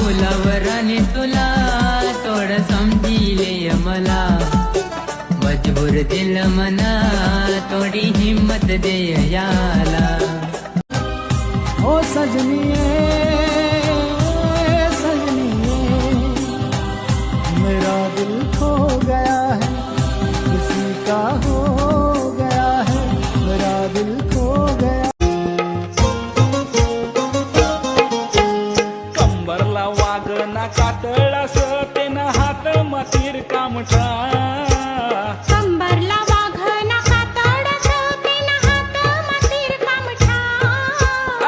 फुलावर आणि तुला तोड समजिले मला मजबूर दिल मना थोडी हिम्मत दे याला ओ सजनिए मेरा दिल खो गया है किसी का हो गया है मेरा दिल खो गया कंबरला वागना कातळास तेना हात मातीर कामठा कंबरला वाघना कातळास तेना हात मातीर कामठा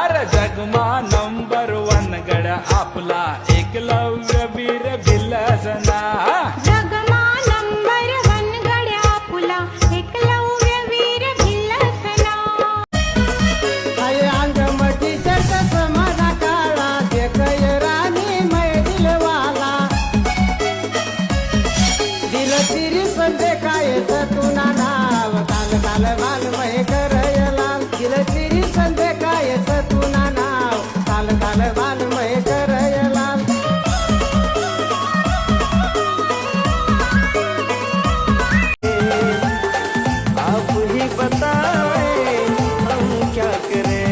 अरे जगमा नंबर 1 गड्या आपला एकलव्य वीर भिल्लसना जगमा नंबर 1 गड्या आपला एकलव्य वीर भिल्लसना आये अंगमटी शर्ट समाना काळा देखय रानी मै दिलवाला दिल तिरी संदे काय तुना नाव काल काल बाल मै करयला दिल तिरी संदे काय तुना नाव काल काल बाल मै करयला आप ही बताएं हम क्या करें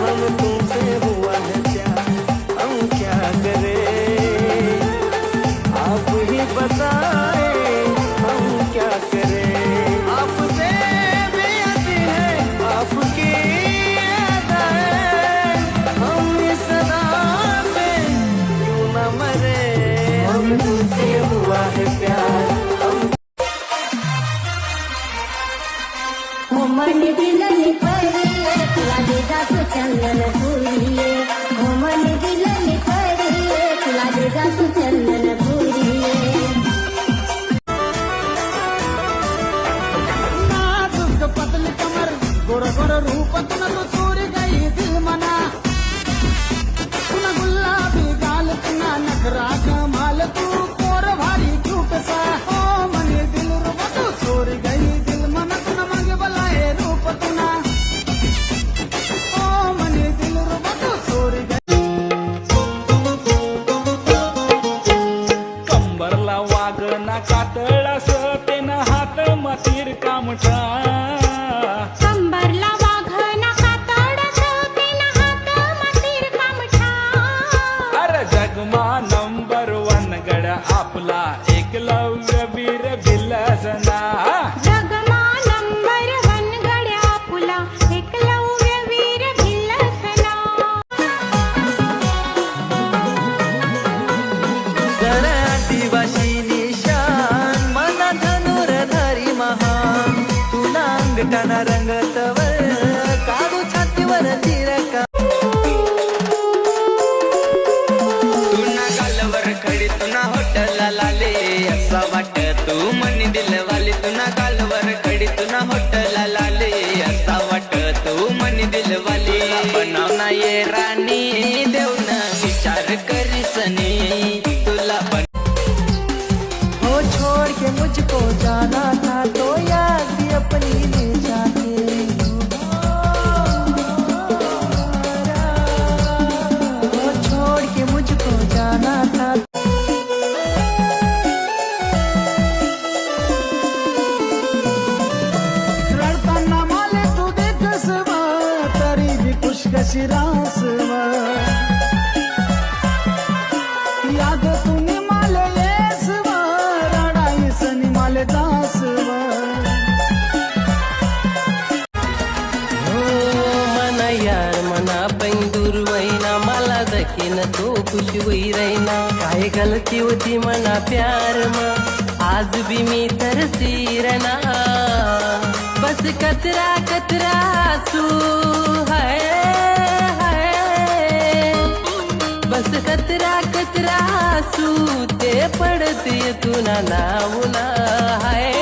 हम तुमसे हुआ है प्यार हम क्या करें आप ही बताएं हम क्या करें आपसे बेअसी है आपकी अदाएं हम इस अदा पे क्यों न मरे हम तुमसे हुआ है प्यार मन दिलनी परी तुला देजासु चंदन पुरिये मन दिलनी परी तुला देजासु चंदन पुरिये नाजुक पतली कमर गोर गोर रूप तुला तो चोरी गई दिल मना तुला गुलाबी गाल तुला नखरा कमाल तू कोर भारी क्यूट सा ओ मने दिल रूप तू चोरी गई दिल मना तुला मागे बलाए रूप तुला ओ मने दिल रूप तू चोरी गई कंबरला वागना कातळास तेना हात मातीर कामठा कंबरला वाघना कातळास तेना हात मातीर कामठा अरे जगमा नंबर 1 गड्या आपला एकलव्य वीर भिल्लसना जगमा नंबर 1 गड्या आपला एकलव्य वीर भिल्लसना सर आदिवासी निशान मना धनुर्धारी महान तुला अंगठाना रंगतवर काढू छातीवर तिरका तुना गालवर खडी तुना होटला लाले असा वाट तू मनी दिलवाली तुना गालवर खडी तुना होटला लाले असा वाट तू मनी दिलवाली बनवना ये राणी देऊन विचार करीसनी तुला ओ छोड़ के मुझको जाना था तो याद भी अपनी ले जाते ओ छोड़ के मुझको जाना था रडताना माले तू देखस तरी भी खुश कशी रास याद तुनी माले येस रडाई सनी माले दास मना यार मना पैंदूर वैना मला दखीन तो खुश होई रैना काय गलती होती मना प्यार मा आज भी मी तरसी रना बस कतरा कतरा आंसू है बस कतरा कतरा आंसू ते पडते तुना नावना है